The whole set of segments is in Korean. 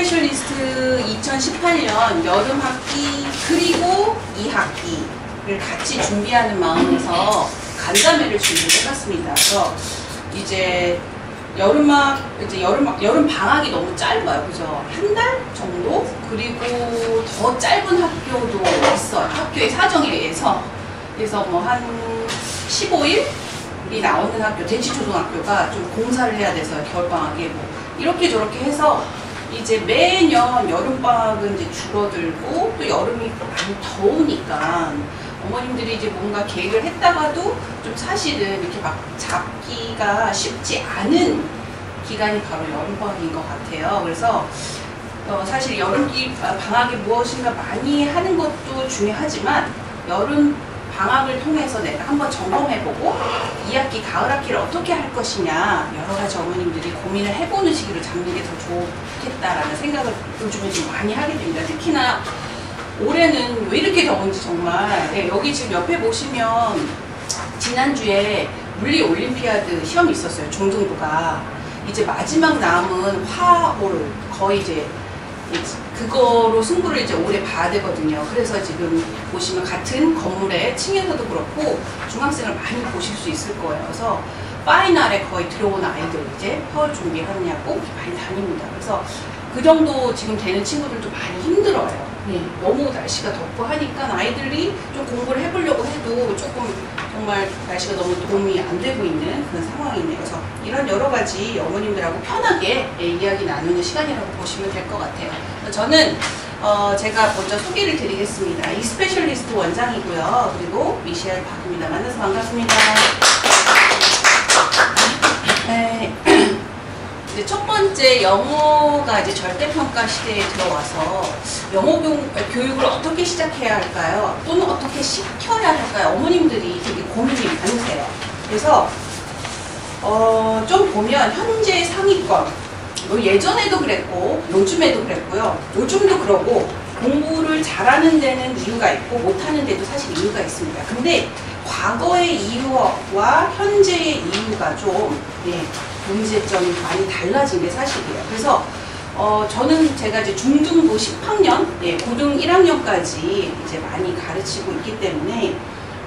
스페셜리스트 2018년 여름 학기 그리고 2학기를 같이 준비하는 마음에서 간담회를 준비해봤습니다. 그래서 이제 여름 방학이 너무 짧아요. 그죠? 한 달 정도? 그리고 더 짧은 학교도 있어요. 학교의 사정에 의해서. 그래서 뭐 한 15일이 나오는 학교, 대치초등학교가 좀 공사를 해야 돼서 겨울방학에 뭐 이렇게 저렇게 해서 이제 매년 여름방학은 이제 줄어들고 또 여름이 많이 더우니까 어머님들이 이제 뭔가 계획을 했다가도 좀 사실은 이렇게 막 잡기가 쉽지 않은 기간이 바로 여름방학인 것 같아요. 그래서 사실 방학에 무엇인가 많이 하는 것도 중요하지만 여름 방학을 통해서 내가 한번 점검해보고 2학기 가을 학기를 어떻게 할 것이냐 여러 가지 어머님들이 고민을 해보는 시기로 잡는 게 더 좋겠다라는 생각을 요즘에 좀 많이 하게 됩니다. 특히나 올해는 왜 이렇게 더운지 정말. 네, 여기 지금 옆에 보시면 지난주에 물리 올림피아드 시험이 있었어요. 중등부가. 이제 마지막 남은 화올 거의 이제 그거로 승부를 이제 올해 봐야 되거든요. 그래서 지금 보시면 같은 건물에 층에서도 그렇고 중학생을 많이 보실 수 있을 거예요. 그래서 파이널에 거의 들어온 아이들 이제 화올 준비하느냐고 많이 다닙니다. 그래서 그 정도 지금 되는 친구들도 많이 힘들어요. 너무 날씨가 덥고 하니까 아이들이 좀 공부를 해보려고 해도 조금 정말 날씨가 너무 도움이 안 되고 있는 그런 상황이네요. 그래서 이런 여러 가지 어머님들하고 편하게 이야기 나누는 시간이라고 보시면 될 것 같아요. 저는 제가 먼저 소개를 드리겠습니다. 이 스페셜리스트 원장이고요. 그리고 미셸 박입니다. 만나서 반갑습니다. 네. 이제 첫 번째 영어가 이제 절대평가 시대에 들어와서 영어 교육을 어떻게 시작해야 할까요? 또는 어떻게 시켜야 할까요? 어머님들이 되게 고민이 많으세요. 그래서 좀 보면 현재 상위권, 뭐 예전에도 그랬고 요즘에도 그랬고요. 요즘도 그러고 공부를 잘하는 데는 이유가 있고 못하는 데도 사실 이유가 있습니다. 근데 과거의 이유와 현재의 이유가 좀 문제점이 많이 달라진 게 사실이에요. 그래서 제가 이제 중등부 10학년, 고등 1학년까지 이제 많이 가르치고 있기 때문에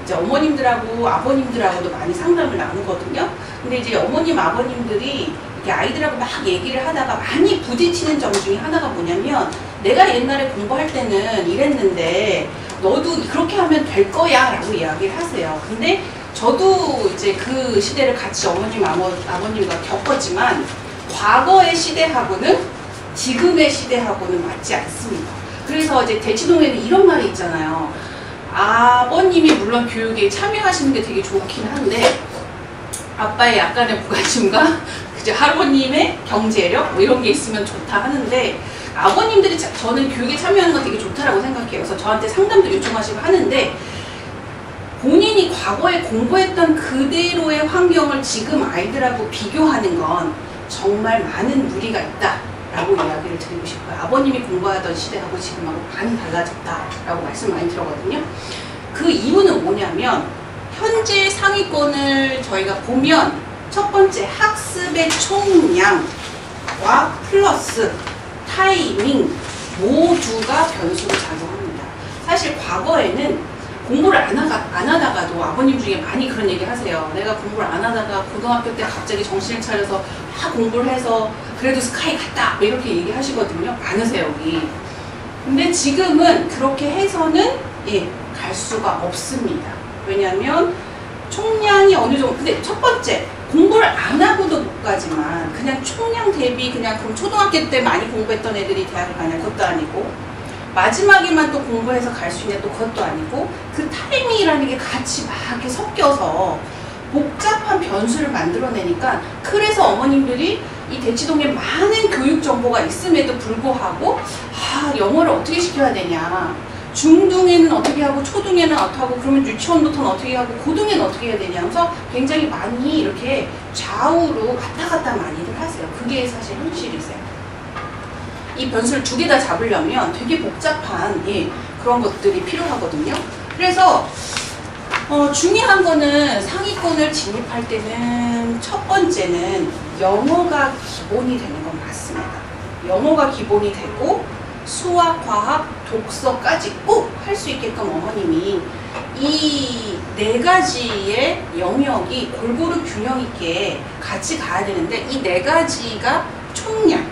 이제 어머님들하고 아버님들하고도 많이 상담을 나누거든요. 근데 이제 어머님, 아버님들이 이렇게 아이들하고 막 얘기를 하다가 많이 부딪히는 점 중에 하나가 뭐냐면 내가 옛날에 공부할 때는 이랬는데 너도 그렇게 하면 될 거야 라고 이야기를 하세요. 근데 저도 이제 그 시대를 같이 어머님, 아버님과 겪었지만 과거의 시대하고는 지금의 시대하고는 맞지 않습니다. 그래서 이제 대치동에는 이런 말이 있잖아요. 아버님이 물론 교육에 참여하시는 게 되게 좋긴 한데 아빠의 약간의 무관심과 할아버님의 경제력 뭐 이런 게 있으면 좋다 하는데 아버님들이 저는 교육에 참여하는 건 되게 좋다라고 생각해요. 그래서 저한테 상담도 요청하시고 하는데 본인이 과거에 공부했던 그대로의 환경을 지금 아이들하고 비교하는 건 정말 많은 무리가 있다라고 이야기를 드리고 싶어요. 아버님이 공부하던 시대하고 지금하고 많이 달라졌다라고 말씀 많이 들었거든요. 그 이유는 뭐냐면 현재 상위권을 저희가 보면 첫 번째 학습의 총량과 플러스 타이밍 모두가 변수로 작용합니다. 사실 과거에는 공부를 안 하다가도 아버님 중에 많이 그런 얘기 하세요. 내가 공부를 안 하다가 고등학교 때 갑자기 정신을 차려서 막 공부를 해서 그래도 스카이 갔다 뭐 이렇게 얘기하시거든요. 많으세요 여기. 근데 지금은 그렇게 해서는 갈 수가 없습니다. 왜냐하면 총량이 어느 정도, 근데 첫 번째 공부를 안 하고도 못 가지만 그냥 총량 대비 그냥 그럼 초등학교 때 많이 공부했던 애들이 대학을 가냐 그것도 아니고 마지막에만 또 공부해서 갈 수 있냐 또 그것도 아니고 그 타이밍이라는 게 같이 막 이렇게 섞여서 복잡한 변수를 만들어내니까 그래서 어머님들이 이 대치동에 많은 교육 정보가 있음에도 불구하고 영어를 어떻게 시켜야 되냐 중등에는 어떻게 하고 초등에는 어떻게 하고 그러면 유치원부터는 어떻게 하고 고등에는 어떻게 해야 되냐 하면서 굉장히 많이 이렇게 좌우로 왔다 갔다 많이들 하세요. 그게 사실 현실이세요. 이 변수를 두 개 다 잡으려면 되게 복잡한 그런 것들이 필요하거든요. 그래서 중요한 거는 상위권을 진입할 때는 첫 번째는 영어가 기본이 되는 건 맞습니다. 영어가 기본이 되고 수학, 과학, 독서까지 꼭 할 수 있게끔 어머님이 이 네 가지의 영역이 골고루 균형 있게 같이 가야 되는데 이 네 가지가 총량,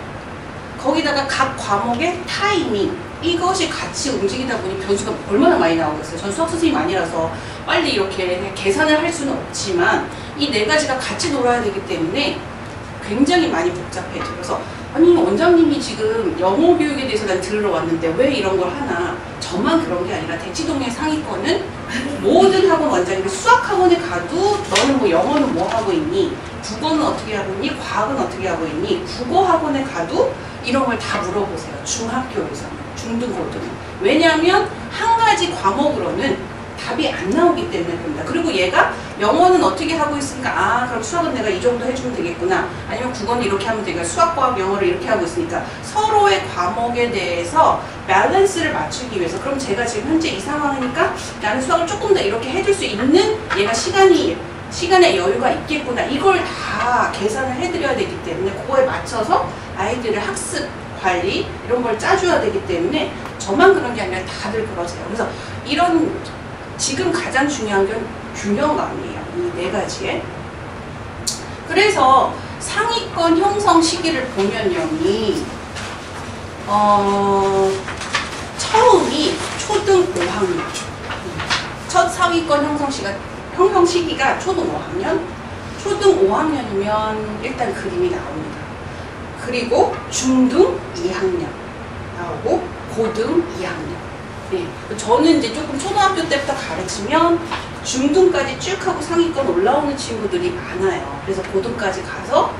거기다가 각 과목의 타이밍, 이것이 같이 움직이다 보니 변수가 얼마나 많이 나오겠어요. 전 수학 선생님이 아니라서 빨리 이렇게 계산을 할 수는 없지만 이 네 가지가 같이 놀아야 되기 때문에 굉장히 많이 복잡해져. 그래서 아니 원장님이 지금 영어 교육에 대해서 난 들으러 왔는데 왜 이런 걸 하나. 저만 그런 게 아니라 대치동의 상위권은 모든 학원 원장님이 수학 학원에 가도 너는 뭐 영어는 뭐 하고 있니? 국어는 어떻게 하고 있니? 과학은 어떻게 하고 있니? 국어 학원에 가도 이런 걸 다 물어보세요. 중학교에서는, 중등고등은. 왜냐하면 한 가지 과목으로는 답이 안 나오기 때문에 그럽니다. 그리고 얘가 영어는 어떻게 하고 있으니까 아 그럼 수학은 내가 이 정도 해주면 되겠구나. 아니면 국어는 이렇게 하면 되겠구나. 수학, 과학, 영어를 이렇게 하고 있으니까 서로의 과목에 대해서 밸런스를 맞추기 위해서 그럼 제가 지금 현재 이 상황이니까 나는 수학을 조금 더 이렇게 해줄 수 있는 얘가 시간의 여유가 있겠구나. 이걸 다 계산을 해드려야 되기 때문에 그거에 맞춰서 아이들의 학습 관리 이런 걸 짜줘야 되기 때문에 저만 그런 게 아니라 다들 그러세요. 그래서 이런 지금 가장 중요한 건 균형감이에요. 이 네 가지에. 그래서 상위권 형성 시기를 보면요. 처음이 초등 5학년. 첫 상위권 형성 시기가 초등 5학년. 초등 5학년이면 일단 그림이 나옵니다. 그리고 중등 2학년 나오고 고등 2학년. 네. 저는 이제 조금 초등학교 때부터 가르치면 중등까지 쭉 하고 상위권 올라오는 친구들이 많아요. 그래서 고등까지 가서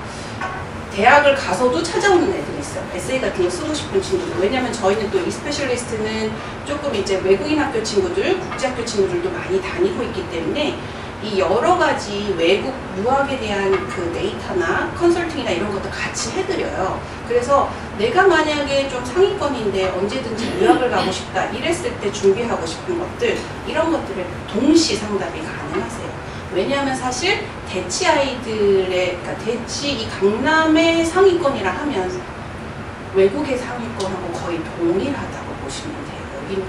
대학을 가서도 찾아오는 애들이 있어요. 에세이 같은 거 쓰고 싶은 친구들. 왜냐면 저희는 또 이 스페셜리스트는 조금 이제 외국인 학교 친구들, 국제학교 친구들도 많이 다니고 있기 때문에 이 여러 가지 외국 유학에 대한 그 데이터나 컨설팅이나 이런 것도 같이 해드려요. 그래서 내가 만약에 좀 상위권인데 언제든지 유학을 가고 싶다 이랬을 때 준비하고 싶은 것들 이런 것들을 동시 상담이 가능하세요. 왜냐하면 사실 대치 아이들의 그러니까 대치 이 강남의 상위권이라 하면 외국의 상위권하고 거의 동일하다고 보시면 돼요. 여기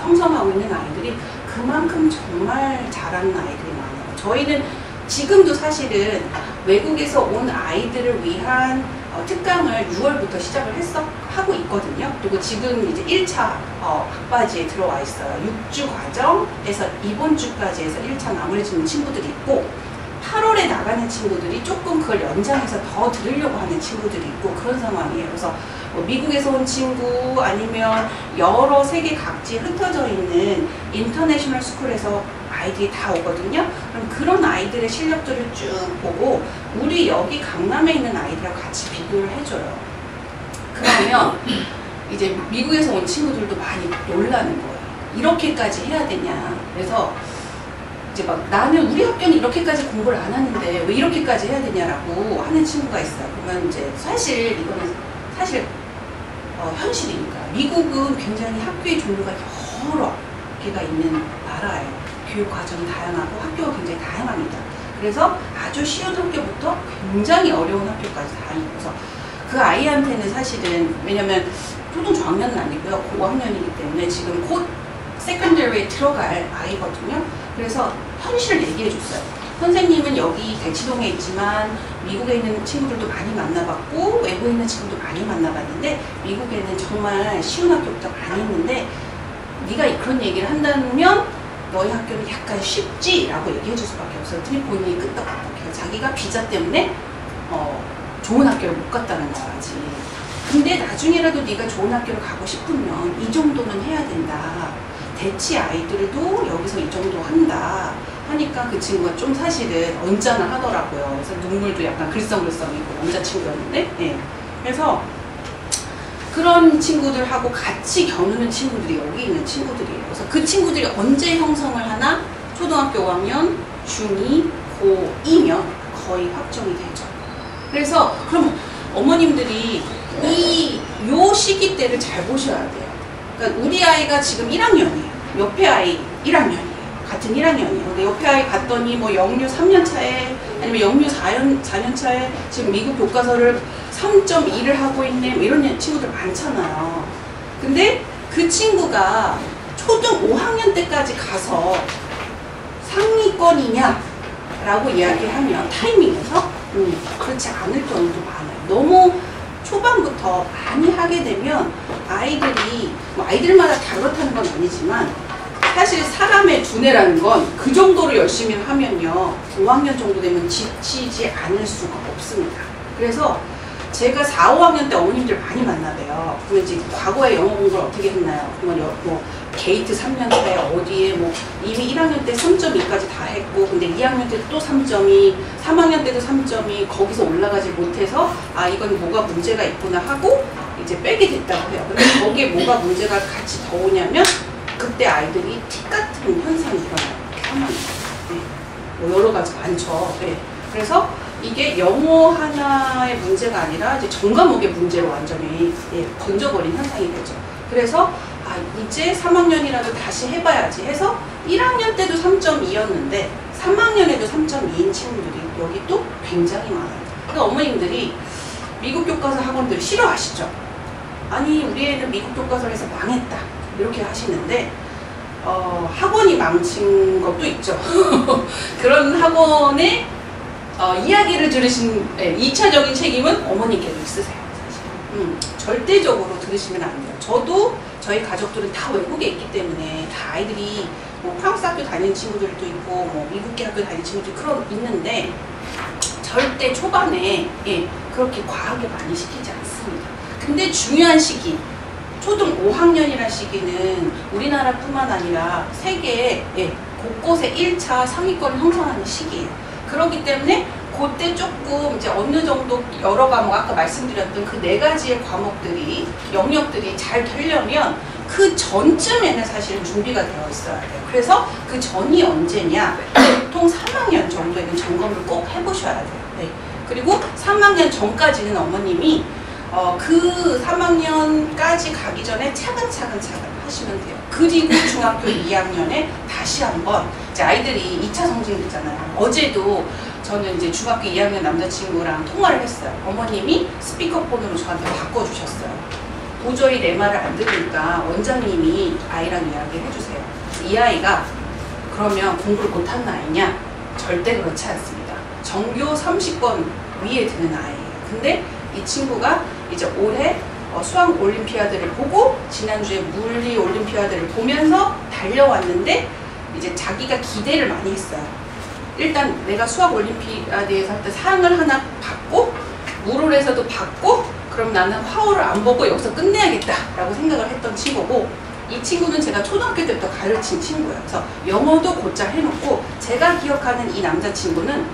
형성하고 있는 아이들이 그만큼 정말 잘하는 아이들이 많아요. 저희는 지금도 사실은 외국에서 온 아이들을 위한 특강을 6월부터 시작을 하고 있거든요. 그리고 지금 이제 1차 학바지에 들어와 있어요. 6주 과정에서 이번 주까지 해서 1차 마무리 짓는 친구들이 있고 8월에 나가는 친구들이 조금 그걸 연장해서 더 들으려고 하는 친구들이 있고 그런 상황이에요. 그래서 뭐 미국에서 온 친구 아니면 여러 세계 각지에 흩어져 있는 인터내셔널 스쿨에서 아이들이 다 오거든요. 그럼 그런 아이들의 실력들을 쭉 보고 우리 여기 강남에 있는 아이들하고 같이 비교를 해줘요. 그러면 이제 미국에서 온 친구들도 많이 놀라는 거예요. 이렇게까지 해야 되냐. 그래서 이제 막 나는 우리 학교는 이렇게까지 공부를 안 하는데 왜 이렇게까지 해야 되냐라고 하는 친구가 있어요. 그러면 이제 사실 이거는 현실이니까 미국은 굉장히 학교의 종류가 여러 개가 있는 나라예요. 교육 과정이 다양하고 학교가 굉장히 다양합니다. 그래서 아주 쉬운 학교부터 굉장히 어려운 학교까지 다니고 그래서 그 아이한테는 사실은 왜냐면 초등 저학년은 아니고요. 고학년이기 때문에 지금 곧 세컨더리에 들어갈 아이거든요. 그래서 현실을 얘기해 줬어요. 선생님은 여기 대치동에 있지만 미국에 있는 친구들도 많이 만나봤고 외국에 있는 친구도 많이 만나봤는데 미국에는 정말 쉬운 학교부터 많이 있는데 네가 그런 얘기를 한다면 너희 학교는 약간 쉽지? 라고 얘기해 줄 수밖에 없어요. 그랬더니 본인이 끄떡끄떡해요. 자기가 비자 때문에 좋은 학교를 못 갔다는 거야지. 근데 나중에라도 네가 좋은 학교를 가고 싶으면 이 정도는 해야 된다. 대치 아이들도 여기서 이 정도 한다 하니까 그 친구가 좀 사실은 언짢아 하더라고요. 그래서 눈물도 약간 글썽글썽이고 남자친구였는데 네. 그래서 그런 친구들하고 같이 겨누는 친구들이 여기 있는 친구들이에요. 그래서 그 친구들이 언제 형성을 하나? 초등학교 5학년, 중2, 고2면 거의 확정이 되죠. 그래서 그럼 어머님들이 요 시기 때를 잘 보셔야 돼요. 그러니까 우리 아이가 지금 1학년이에요. 옆에 아이 1학년이에요. 같은 1학년이에요. 근데 옆에 아이 갔더니 뭐 영유 3년 차에 아니면 영유 4년 차에 지금 미국 교과서를 3.2를 하고 있네 뭐 이런 친구들 많잖아요. 근데 그 친구가 초등 5학년 때까지 가서 상위권이냐 라고 이야기하면 타이밍에서 그렇지 않을 경우도 많아요. 너무 초반부터 많이 하게 되면 아이들이 뭐 아이들마다 다 그렇다는 건 아니지만 사실 사람의 두뇌라는 건 그 정도로 열심히 하면요 5학년 정도 되면 지치지 않을 수가 없습니다. 그래서 제가 4, 5학년 때 어머님들 많이 만나봬요. 그러면 이제 과거에 영어 공부를 어떻게 했나요? 뭐 게이트 3년 차에 어디에 뭐 이미 1학년 때 3.2까지 다 했고 근데 2학년 때 또 3.2, 3학년 때도 3.2 거기서 올라가지 못해서 아 이건 뭐가 문제가 있구나 하고 이제 빼게 됐다고 해요. 근데 거기에 뭐가 문제가 같이 더 오냐면 그때 아이들이 틱 같은 현상이 일어나요. 상황이. 네. 뭐 여러 가지 많죠. 네. 그래서 이게 영어 하나의 문제가 아니라 이제 전 과목의 문제로 완전히 번져버린 현상이 되죠. 그래서 아 이제 3학년이라도 다시 해봐야지 해서 1학년 때도 3.2였는데 3학년에도 3.2인 친구들이 여기 또 굉장히 많아요. 그러니까 어머님들이 미국 교과서 학원들 싫어하시죠. 아니 우리 애는 미국 교과서를 해서 망했다 이렇게 하시는데 학원이 망친 것도 있죠. 그런 학원의 이야기를 들으신 2차적인 책임은 어머니께도 있으세요. 사실. 절대적으로 들으시면 안 돼요. 저도 저희 가족들은 다 외국에 있기 때문에 다 아이들이 뭐 프랑스 학교 다니는 친구들도 있고 뭐 미국계 학교 다니는 친구들이 있는데 절대 초반에 그렇게 과하게 많이 시키지 않습니다. 근데 중요한 시기 초등 5학년이라는 시기는 우리나라뿐만 아니라 세계 곳곳에 1차 상위권을 형성하는 시기예요. 그렇기 때문에 그때 조금 이제 어느 정도 여러 과목 아까 말씀드렸던 그 4가지의 과목들이 영역들이 잘 되려면 그 전쯤에는 사실은 준비가 되어 있어야 돼요. 그래서 그 전이 언제냐 보통 3학년 정도에는 점검을 꼭 해보셔야 돼요. 네. 그리고 3학년 전까지는 어머님이 그 3학년까지 가기 전에 차근차근 하시면 돼요. 그리고 중학교 2학년에 다시 한번 이제 아이들이 2차 성징이 되잖아요. 어제도 저는 이제 중학교 2학년 남자친구랑 통화를 했어요. 어머님이 스피커폰으로 저한테 바꿔주셨어요. 도저히 내 말을 안 들으니까 원장님이 아이랑 이야기를 해주세요. 이 아이가 그러면 공부를 못하는 아이냐? 절대 그렇지 않습니다. 전교 30권 위에 드는 아이예요. 근데 이 친구가 이제 올해 수학 올림피아드를 보고 지난주에 물리 올림피아드를 보면서 달려왔는데 이제 자기가 기대를 많이 했어요. 일단 내가 수학 올림피아드에서 할 때 상을 하나 받고 물올에서도 받고 그럼 나는 화호를 안 보고 여기서 끝내야겠다라고 생각을 했던 친구고 이 친구는 제가 초등학교 때부터 가르친 친구예요. 그래서 영어도 곧잘 해놓고 제가 기억하는 이 남자친구는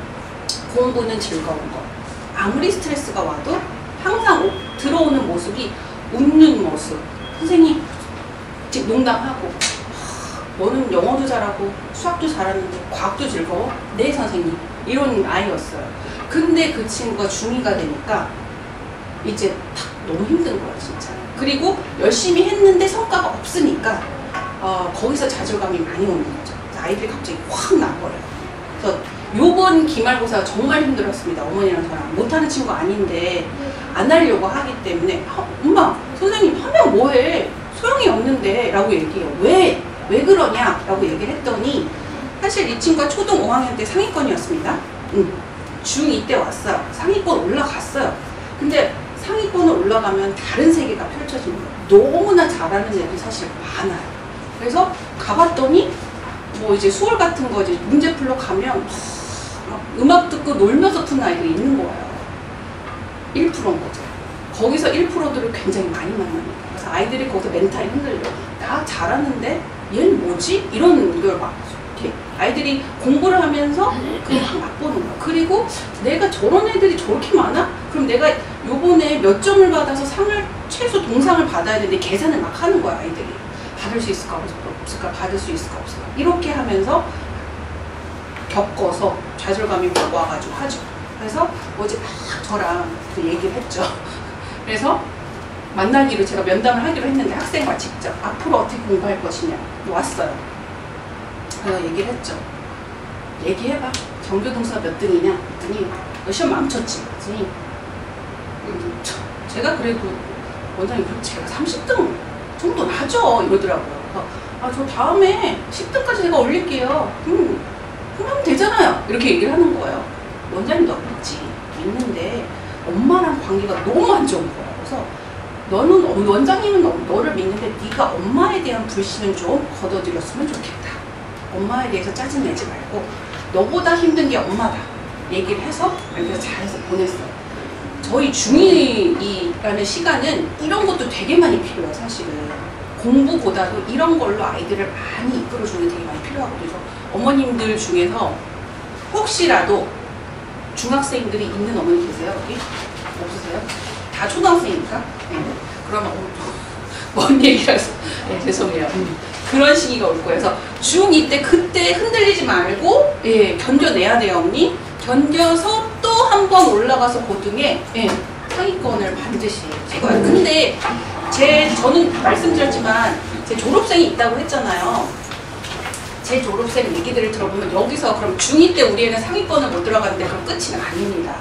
공부는 즐거운 거 아무리 스트레스가 와도 항상 들어오는 모습이 웃는 모습 선생님 농담하고 너는 영어도 잘하고 수학도 잘하는데 과학도 즐거워? 네 선생님 이런 아이였어요. 근데 그 친구가 중2가 되니까 이제 탁 너무 힘든 거야 진짜. 그리고 열심히 했는데 성과가 없으니까 거기서 좌절감이 많이 오는 거죠. 아이들이 갑자기 확 나버려요. 그래서 요번 기말고사 정말 힘들었습니다. 어머니랑 저랑 못하는 친구 아닌데 안 하려고 하기 때문에 엄마 선생님 하면 뭐해 소용이 없는데 라고 얘기해요. 왜 그러냐 라고 얘기를 했더니 사실 이 친구가 초등 5학년 때 상위권이었습니다. 중2 때 왔어요. 상위권 올라갔어요. 근데 상위권을 올라가면 다른 세계가 펼쳐집니다. 너무나 잘하는 애들 사실 많아요. 그래서 가봤더니 뭐 이제 수월 같은 거 이제 문제 풀러 가면 음악 듣고 놀면서 푸는 아이들이 있는 거예요. 1%인 거죠. 거기서 1%들을 굉장히 많이 만납니다. 그래서 아이들이 거기서 멘탈이 흔들려. 나 잘하는데 얘는 뭐지? 이런 걸 막 이렇게 아이들이 공부를 하면서 그걸 막 맛보는 거야. 그리고 내가 저런 애들이 저렇게 많아? 그럼 내가 요번에 몇 점을 받아서 상을 최소 동상을 받아야 되는데 계산을 막 하는 거야 아이들이. 받을 수 있을까 없을까 받을 수 있을까 없을까 이렇게 하면서 겪어서 좌절감이 확 와가지고 하죠. 그래서 어제 막 저랑 그 얘기를 했죠. 그래서 만나기로 제가 면담을 하기로 했는데 학생과 직접 앞으로 어떻게 공부할 것이냐 왔어요. 그래서 얘기를 했죠. 얘기해봐. 전교동사 몇 등이냐? 그랬더니 너 시험 망쳤지? 그랬더니 제가 그래도 원장님 제가 30등 정도 나죠? 이러더라고요. 저 다음에 10등까지 내가 올릴게요. 그러면 되잖아요. 이렇게 얘기를 하는 거예요. 원장님 너 믿지? 믿는데 엄마랑 관계가 너무 안 좋은 거야. 그래서 너는 원장님은 너를 믿는데 네가 엄마에 대한 불신은 좀 걷어들였으면 좋겠다. 엄마에 대해서 짜증내지 말고 너보다 힘든 게 엄마다. 얘기를 해서 그래서 잘해서 보냈어요. 저희 중2라는 시간은 이런 것도 되게 많이 필요해요. 사실은 공부보다도 이런 걸로 아이들을 많이 이끌어주는 게 되게 많이 필요하거든요. 그래서 어머님들 중에서 혹시라도 중학생들이 있는 어머니 계세요? 여기? 없으세요? 다 초등학생입니까? 네. 그러면 뭔 얘기라서 네, 죄송해요. 그런 시기가 올 거예요. 그래서 중2 때 그때 흔들리지 말고 예, 견뎌내야 돼요, 언니. 견뎌서 또 한 번 올라가서 고등에 예, 상위권을 반드시 찍어요. 근데 저는 말씀드렸지만 제 졸업생이 있다고 했잖아요. 제 졸업생 얘기들을 들어보면 여기서 그럼 중2 때 우리 애는 상위권을 못 들어갔는데 그럼 끝이 아닙니다.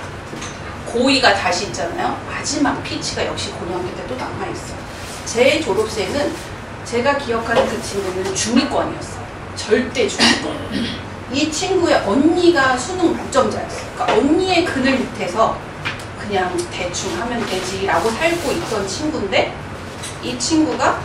고2가 다시 있잖아요. 마지막 피치가 역시 고등학교 때 또 남아있어요. 제 졸업생은 제가 기억하는 그 친구는 중위권이었어요. 절대 중위권. 이 친구의 언니가 수능 만점자였어요. 그러니까 언니의 그늘 밑에서 그냥 대충 하면 되지라고 살고 있던 친구인데 이 친구가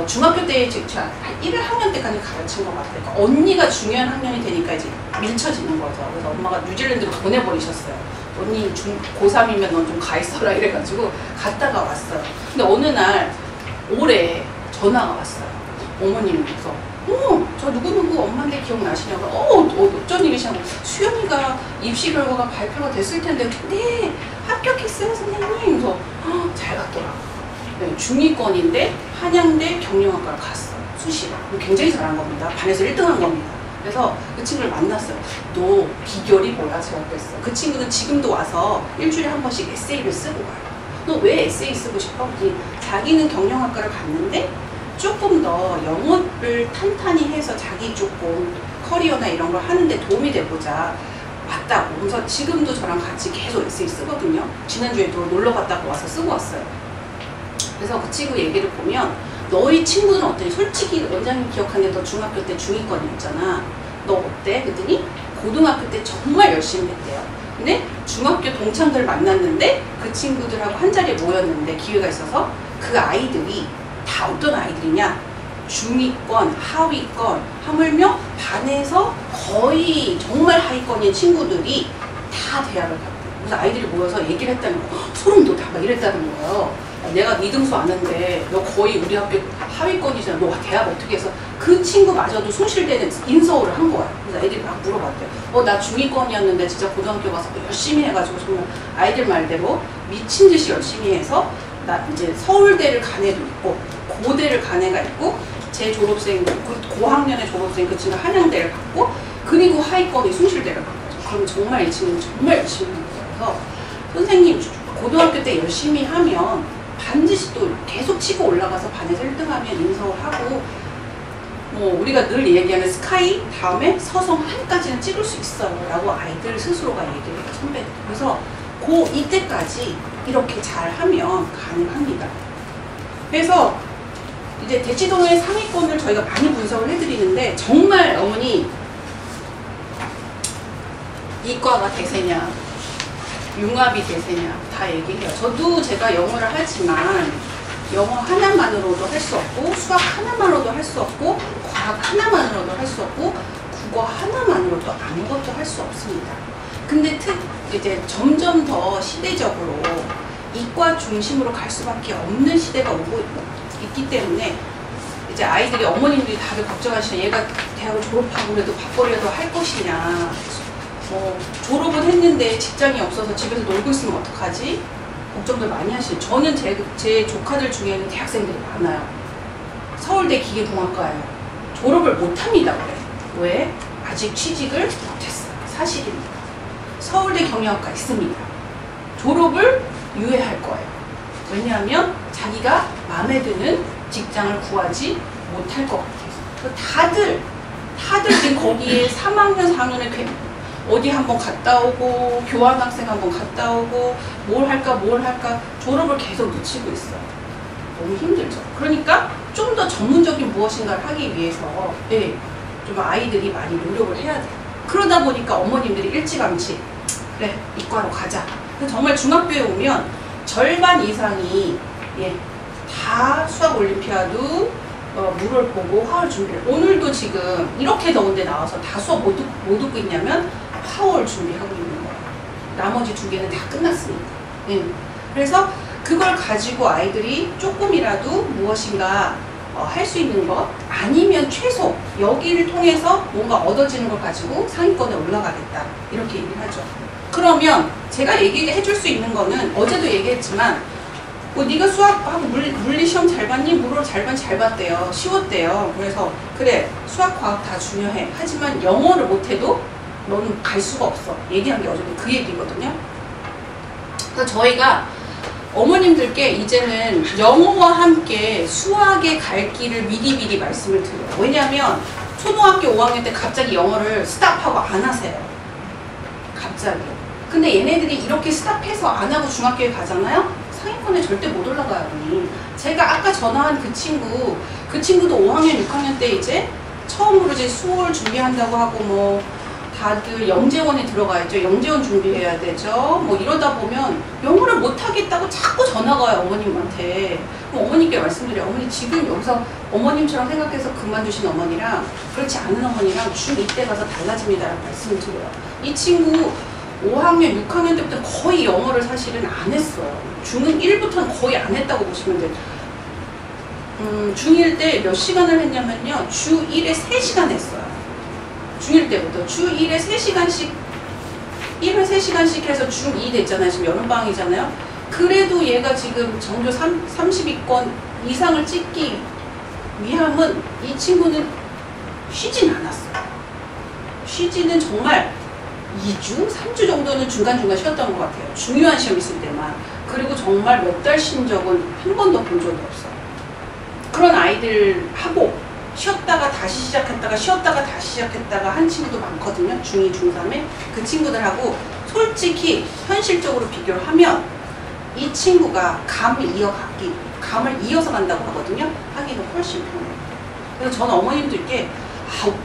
중학교 때 한 1학년 때까지 가르친 것 같아요. 그러니까 언니가 중요한 학년이 되니까 이제 밀쳐지는 거죠. 그래서 엄마가 뉴질랜드로 보내버리셨어요. 언니 고3이면 넌 좀 가 있어라 이래가지고 갔다가 왔어요. 근데 어느 날 올해 전화가 왔어요. 어머님께서 저 누구누구 엄마인데 기억나시냐고. 어쩐 일이시냐고. 수연이가 입시 결과가 발표가 됐을 텐데 네 합격했어요 선생님. 그래서 잘 갔더라고. 네, 중위권인데 한양대 경영학과를 갔어요. 수시로. 굉장히 잘한 겁니다. 반에서 1등한 겁니다. 그래서 그 친구를 만났어요. 너 비결이 뭐야? 제가 그랬어요. 그 친구는 지금도 와서 일주일에 한 번씩 에세이를 쓰고 가요. 너 왜 에세이 쓰고 싶어? 자기는 경영학과를 갔는데 조금 더 영어를 탄탄히 해서 자기 조금 커리어나 이런 걸 하는데 도움이 되고자 왔다고. 그래서 지금도 저랑 같이 계속 에세이 쓰거든요. 지난주에도 놀러 갔다가 와서 쓰고 왔어요. 그래서 그 친구 얘기를 보면 너희 친구는 어떠니? 솔직히 원장님 기억하는 너 중학교 때 중위권이었잖아. 너 어때? 그랬더니 고등학교 때 정말 열심히 했대요. 근데 중학교 동창들 만났는데 그 친구들하고 한 자리에 모였는데 기회가 있어서 그 아이들이 다 어떤 아이들이냐? 중위권, 하위권, 하물며 반에서 거의 정말 하위권인 친구들이 다 대학을 갔고 그래서 아이들이 모여서 얘기를 했다는 거예요. 소름 돋아 막 이랬다는 거예요. 내가 네 등수 아는데 너 거의 우리 학교 하위권이잖아. 너 대학 어떻게 해서 그 친구마저도 숭실대는 인서울을 한 거야. 그래서 애들이 막 물어봤대요. 나 중위권이었는데 진짜 고등학교 가서 열심히 해가지고 정말 아이들 말대로 미친 듯이 열심히 해서 나 이제 서울대를 간 애도 있고 고대를 간 애가 있고 제 졸업생 고학년의 졸업생 그 친구 한양대를 갔고 그리고 하위권이 숭실대를 간 거죠. 그럼 정말 이 친구는 정말 열심히 한 거예요. 그래서 선생님 고등학교 때 열심히 하면 반드시 또 계속 치고 올라가서 반에서 1등하면 인서울하고 뭐 우리가 늘 얘기하는 스카이 다음에 서성 한까지는 찍을 수 있어요 라고 아이들 스스로가 얘기를 해요. 선배들. 그래서 이때까지 이렇게 잘하면 가능합니다. 그래서 이제 대치동의 상위권을 저희가 많이 분석을 해드리는데 정말 어머니 이과가 대세냐 융합이 대세냐 다 얘기해요. 저도 제가 영어를 하지만 영어 하나만으로도 할 수 없고 수학 하나만으로도 할 수 없고 과학 하나만으로도 할 수 없고 국어 하나만으로도 아무것도 할 수 없습니다. 근데 이제 점점 더 시대적으로 이과 중심으로 갈 수밖에 없는 시대가 오고 있기 때문에 이제 아이들이 어머님들이 다들 걱정하시죠. 얘가 대학을 졸업하고 그래도 밥벌이라도 할 것이냐. 졸업은 했는데 직장이 없어서 집에서 놀고 있으면 어떡하지? 걱정들 많이 하시죠. 저는 제 조카들 중에는 대학생들이 많아요. 서울대 기계공학과예요. 졸업을 못합니다. 왜? 아직 취직을 못했어요. 사실입니다. 서울대 경영학과 있습니다. 졸업을 유예할 거예요. 왜냐하면 자기가 마음에 드는 직장을 구하지 못할 것 같아서. 다들 하들진 거기에 3학년, 4학년에 어디 한번 갔다 오고 교환학생 한번 갔다 오고 뭘 할까 졸업을 계속 놓치고 있어요. 너무 힘들죠. 그러니까 좀 더 전문적인 무엇인가를 하기 위해서 좀 아이들이 많이 노력을 해야 돼요. 그러다 보니까 어머님들이 일찌감치 그래 이과로 가자. 정말 중학교에 오면 절반 이상이 다 수학 올림피아드 물을 보고 화월 준비를 오늘도 지금 이렇게 더운데 나와서 다 수업 못 듣고 있냐면 화월 준비하고 있는 거예요. 나머지 2개는 다 끝났으니까. 그래서 그걸 가지고 아이들이 조금이라도 무엇인가 할 수 있는 것 아니면 최소 여기를 통해서 뭔가 얻어지는 걸 가지고 상위권에 올라가겠다 이렇게 얘기를 하죠. 그러면 제가 얘기해 줄 수 있는 거는 어제도 얘기했지만 네가 수학하고 물리 시험 잘 봤니? 물을 잘 봤대요. 쉬웠대요. 그래서 그래 수학 과학 다 중요해. 하지만 영어를 못해도 너는 갈 수가 없어. 얘기한 게 어제도 그 얘기거든요. 그래서 저희가 어머님들께 이제는 영어와 함께 수학에 갈 길을 미리 말씀을 드려요. 왜냐하면 초등학교 5학년 때 갑자기 영어를 스탑하고 안 하세요. 갑자기. 근데 얘네들이 이렇게 스탑해서 안 하고 중학교에 가잖아요? 상위권에 절대 못 올라가요. 제가 아까 전화한 그 친구도 5학년, 6학년 때 이제 처음으로 이제 수월 준비한다고 하고 뭐 다들 영재원에 들어가야죠. 영재원 준비해야 되죠. 뭐 이러다 보면 영어를 못하겠다고 자꾸 전화가 와요. 어머님한테. 그럼 어머님께 말씀드려요. 어머니 지금 여기서 어머님처럼 생각해서 그만두신 어머니랑 그렇지 않은 어머니랑 중2 때 가서 달라집니다라고 말씀을 드려요. 이 친구 5학년, 6학년 때부터 거의 영어를 사실은 안 했어요. 중 1부터는 거의 안 했다고 보시면 돼요. 중1 때 몇 시간을 했냐면요. 주 1에 3시간 했어요. 중1 때부터 주 1에 3시간씩 1회 3시간씩 해서 중2 됐잖아요. 지금 여름방학이잖아요. 그래도 얘가 지금 정교 30위권 이상을 찍기 위함은 이 친구는 쉬진 않았어요. 쉬지는 정말 2주, 3주 정도는 중간중간 쉬었던 것 같아요. 중요한 시험 있을 때만. 그리고 정말 몇 달 쉰 적은 한 번도 본 적이 없어요. 그런 아이들하고 쉬었다가 다시 시작했다가 쉬었다가 다시 시작했다가 한 친구도 많거든요. 중2, 중3에. 그 친구들하고 솔직히 현실적으로 비교를 하면 이 친구가 감을 이어서 간다고 하거든요. 하기가 훨씬 편해요. 그래서 저는 어머님들께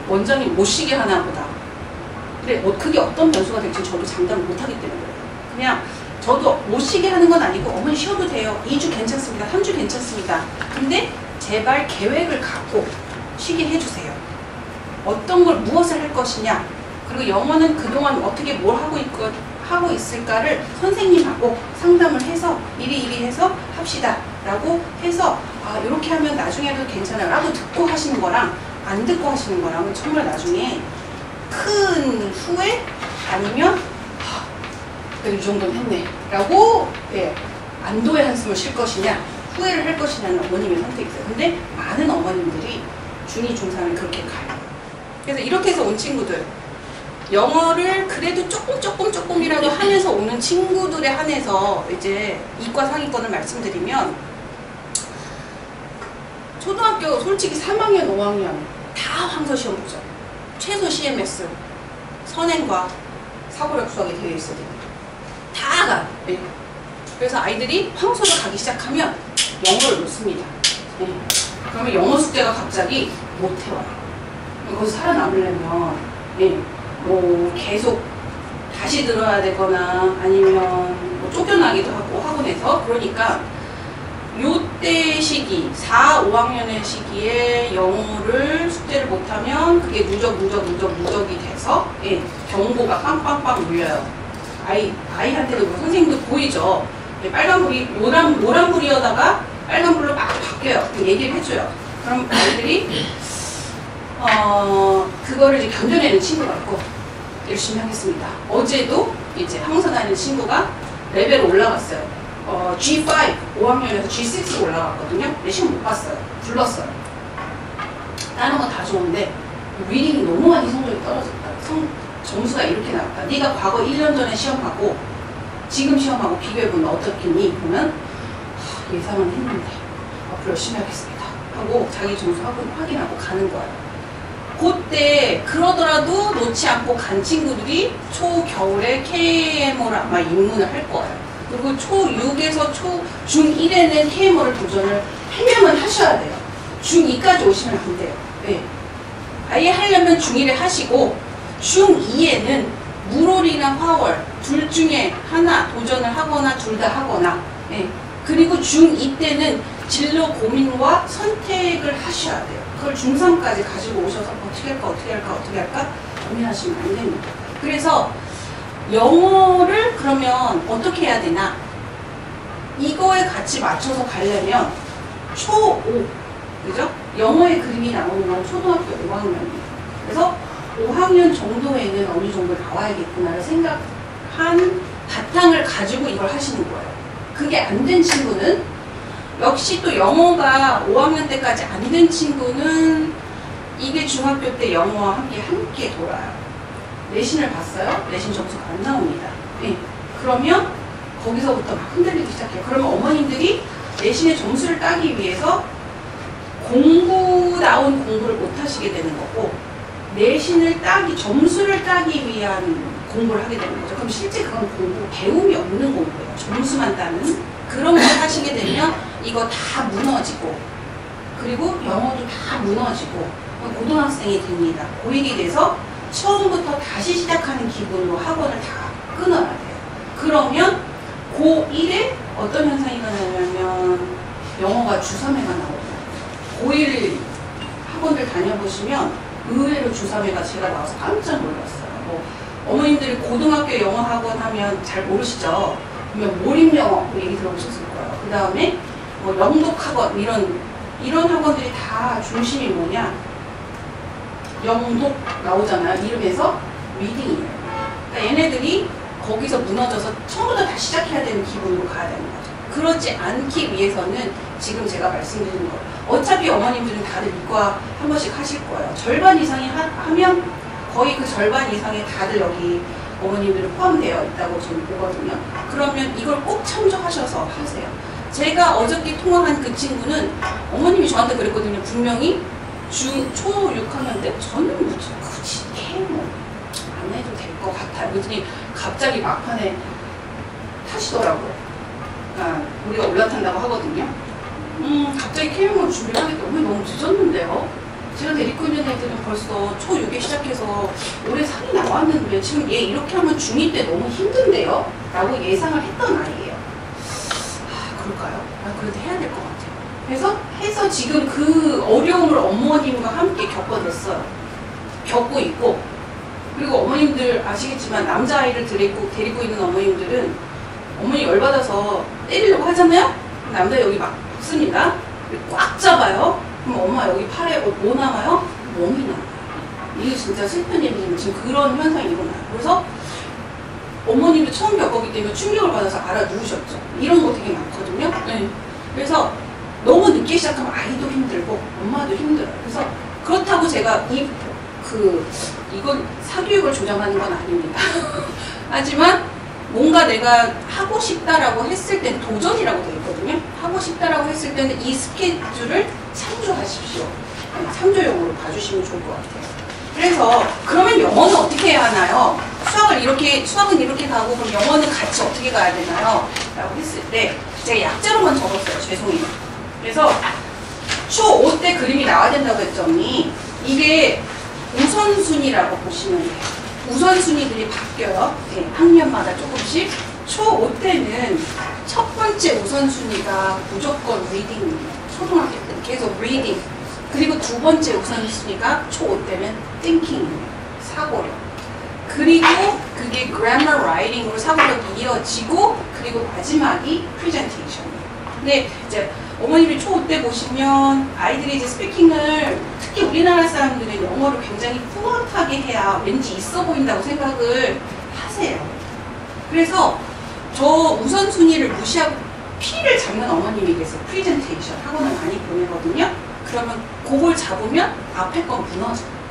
원장님 못 쉬게 하나 보다. 그래, 그게 어떤 변수가 될지 저도 장담을 못하기 때문에 그래요. 그냥 저도 못 쉬게 하는 건 아니고 어머니 쉬어도 돼요. 2주 괜찮습니다. 3주 괜찮습니다. 근데 제발 계획을 갖고 쉬게 해주세요. 어떤 걸 무엇을 할 것이냐, 그리고 영어는 그동안 어떻게 뭘 하고 있을까를 선생님하고 상담을 해서 이리 해서 합시다 라고 해서 이렇게 하면 나중에도 괜찮아요 라고 듣고 하시는 거랑 안 듣고 하시는 거랑은 정말 나중에 큰 후회 아니면 그래도 이 정도는 했네 라고 안도의 한숨을 쉴 것이냐 후회를 할 것이냐는 어머님의 선택이세요. 근데 많은 어머님들이 중2, 중3을 그렇게 가요. 그래서 이렇게 해서 온 친구들 영어를 그래도 조금이라도 하면서 오는 친구들에 한해서 이제 이과 상위권을 말씀드리면 초등학교 솔직히 3학년, 5학년 다 황서 시험 보죠. 최소 CMS, 선행과 사고력 수학이 되어 있어야 됩니다. 다 가. 네. 그래서 아이들이 황소를 가기 시작하면 영어를 놓습니다. 네. 그러면 영어 숙제가 갑자기 못 해와요. 거기서 살아남으려면 뭐 계속 다시 들어야 되거나 아니면 뭐 쫓겨나기도 하고 학원에서. 그러니까 요때 시기 4, 5학년의 시기에 영어를 숙제를 못하면 그게 누적이 돼서 경고가 빵빵빵 울려요. 아이한테도 선생님도 보이죠. 빨간불이 노란불이어다가 빨간불로 막 바뀌어요. 얘기를 해줘요. 그럼 아이들이 그거를 이제 견뎌내는 친구가 있고 열심히 하겠습니다. 어제도 이제 항상 다니는 친구가 레벨 올라갔어요. G5, 5학년에서 G6로 올라갔거든요. 근데 시험 못 봤어요. 불렀어요. 다른 건 다 좋은데 리딩이 너무 많이 성적이 떨어졌다. 점수가 이렇게 나왔다. 네가 과거 1년 전에 시험하고 지금 시험하고 비교해보면 어떻겠니? 그러면 예상은 했는데 앞으로 열심히 하겠습니다 하고 자기 점수 확인하고 가는 거예요. 그때 그러더라도 놓지 않고 간 친구들이 초겨울에 KMO를 아마 입문을 할 거예요. 그리고 초6에서 중1에는 KMO를 도전을 하려면 하셔야 돼요. 중2까지 오시면 안 돼요. 네. 아예 하려면 중1에 하시고 중2에는 물올이나 화월 둘 중에 하나 도전을 하거나 둘 다 하거나 네. 그리고 중2 때는 진로 고민과 선택을 하셔야 돼요. 그걸 중3까지 가지고 오셔서 어떻게 할까 고민하시면 안 됩니다. 그래서 영어를 그러면 어떻게 해야 되나? 이거에 같이 맞춰서 가려면 초5, 그죠? 영어의 그림이 나오는 건 초등학교 5학년이에요. 그래서 5학년 정도에는 어느 정도 나와야겠구나를 생각한 바탕을 가지고 이걸 하시는 거예요. 그게 안 된 친구는 역시 또 영어가 5학년 때까지 안 된 친구는 이게 중학교 때 영어와 함께 돌아요. 내신을 봤어요? 내신 점수가 안 나옵니다. 네. 그러면 거기서부터 막 흔들리기 시작해요. 그러면 어머님들이 내신의 점수를 따기 위해서 공부다운 공부를 못 하시게 되는 거고 내신을 점수를 따기 위한 공부를 하게 되는 거죠. 그럼 실제 그건 공부, 배움이 없는 공부예요. 점수만 따는 그런 걸 하시게 되면 이거 다 무너지고 그리고 영어도 다 무너지고 고등학생이 됩니다. 고익이 돼서 처음부터 다시 시작하는 기분으로 학원을 다 끊어야 돼요. 그러면 고1에 어떤 현상이 일어나냐면 영어가 주3회가 나오고 고1 학원들 다녀보시면 의외로 주3회가 제가 나와서 깜짝 놀랐어요. 뭐 어머님들이 고등학교 영어 학원 하면 잘 모르시죠? 그러면 몰입영어 얘기 들어보셨을 거예요. 그 다음에 뭐 영독학원 이런 학원들이 다 중심이 뭐냐? 영독 나오잖아요. 이름에서 리딩이에요. 그러니까 얘네들이 거기서 무너져서 처음부터 다시 시작해야 되는 기분으로 가야 되는 거죠. 그렇지 않기 위해서는 지금 제가 말씀드린 거 어차피 어머님들은 다들 이과 한 번씩 하실 거예요. 절반 이상이 하면 거의 그 절반 이상에 다들 여기 어머님들은 포함되어 있다고 저는 보거든요. 그러면 이걸 꼭 참조하셔서 하세요. 제가 어저께 통화한 그 친구는 어머님이 저한테 그랬거든요. 분명히 초 6학년 때 저는 굳이 KMO 안 해도 될 것 같아요. 그랬더니 갑자기 막판에 타시더라고요. 그러니까 우리가 올라탄다고 하거든요. 갑자기 KMO 준비를 하겠다. 너무 늦었는데요. 제가 데리고 있는 애들은 벌써 초 6에 시작해서 올해 상이 나왔는데 지금 얘 이렇게 하면 중2 때 너무 힘든데요? 라고 예상을 했던 아이예요. 그럴까요? 그래도 해야 될 것 같아요. 그래서 해서 지금 그 어려움을 어머님과 함께 겪어냈어요. 겪고 있고 그리고 어머님들 아시겠지만 남자아이를 데리고 있는 어머님들은 어머니 열받아서 때리려고 하잖아요? 남자 여기 막 붙습니다. 꽉 잡아요. 그럼 엄마 여기 팔에 뭐 남아요? 멍이 남아요. 이게 진짜 슬픈 얘기지만 지금 그런 현상이 일어나요. 그래서 어머님도 처음 겪었기 때문에 충격을 받아서 알아누우셨죠. 이런 거 되게 많거든요. 네. 그래서 너무 늦게 시작하면 아이도 힘들고 엄마도 힘들어요. 그래서 그렇다고 제가 이건 사교육을 조장하는 건 아닙니다. 하지만 뭔가 내가 하고 싶다라고 했을 땐 도전이라고 되어 있거든요. 하고 싶다라고 했을 때는 이 스케줄을 참조하십시오. 참조용으로 봐주시면 좋을 것 같아요. 그래서 그러면 영어는 어떻게 해야 하나요? 수학은 이렇게 가고 그럼 영어는 같이 어떻게 가야 되나요? 라고 했을 때 제가 약자로만 적었어요. 죄송해요. 그래서 초5 때 그림이 나와야 된다고 했더니 이게 우선순위라고 보시면 돼요. 우선순위들이 바뀌어요. 네, 학년마다 조금씩. 초5 때는 첫 번째 우선순위가 무조건 리딩입니다. 초등학교 때 계속 리딩. 그리고 두 번째 우선순위가 초5 때는 thinking입니다. 사고력. 그리고 그게 grammar writing으로 사고력이 이어지고 그리고 마지막이 presentation이에요. 근데 이제 어머님이 초5 때 보시면 아이들이 이제 스피킹을 특히 우리나라 사람들은 영어를 굉장히 플루언트하게 해야 왠지 있어 보인다고 생각을 하세요. 그래서 저 우선순위를 무시하고 P를 잡는 어머님이 계세요. 프리젠테이션 학원을 많이 보내거든요. 그러면 그걸 잡으면 앞에 건 무너져요.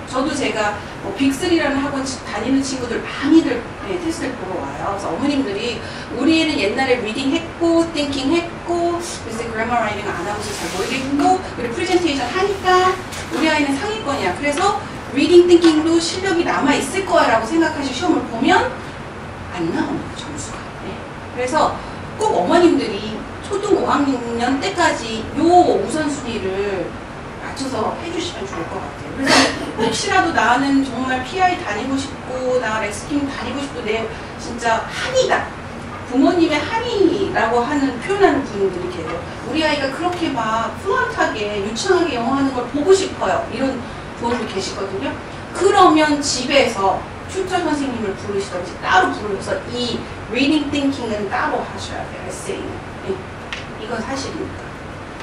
저도 제가 빅3라는 학원 다니는 친구들 많이들 테스트를 보러 와요. 그래서 어머님들이 우리 애는 옛날에 리딩 했고 띵킹 했고 그래서 그래머 라이팅 안 하고서 잘 모르겠고 그리고 프레젠테이션 하니까 우리 아이는 상위권이야. 그래서 리딩 띵킹도 실력이 남아있을 거야 라고 생각하시고 시험을 보면 안 나오는 점수가. 네. 그래서 꼭 어머님들이 초등 5학년 때까지 요 우선순위를 맞춰서 해주시면 좋을 것 같아요. 그래서 혹시라도 나는 정말 PI 다니고 싶고 나 렉스킴 다니고 싶고 내 진짜 한이다. 부모님의 한이라고 하는 표현하는 분들이 계세요. 우리 아이가 그렇게 막 플루언트하게 유창하게 영어하는 걸 보고 싶어요. 이런 부모님이 계시거든요. 그러면 집에서 튜터 선생님을 부르시든지 따로 부르셔서 이 리딩 띵킹은 따로 하셔야 돼요. 에세이는. 네. 이건 사실입니다.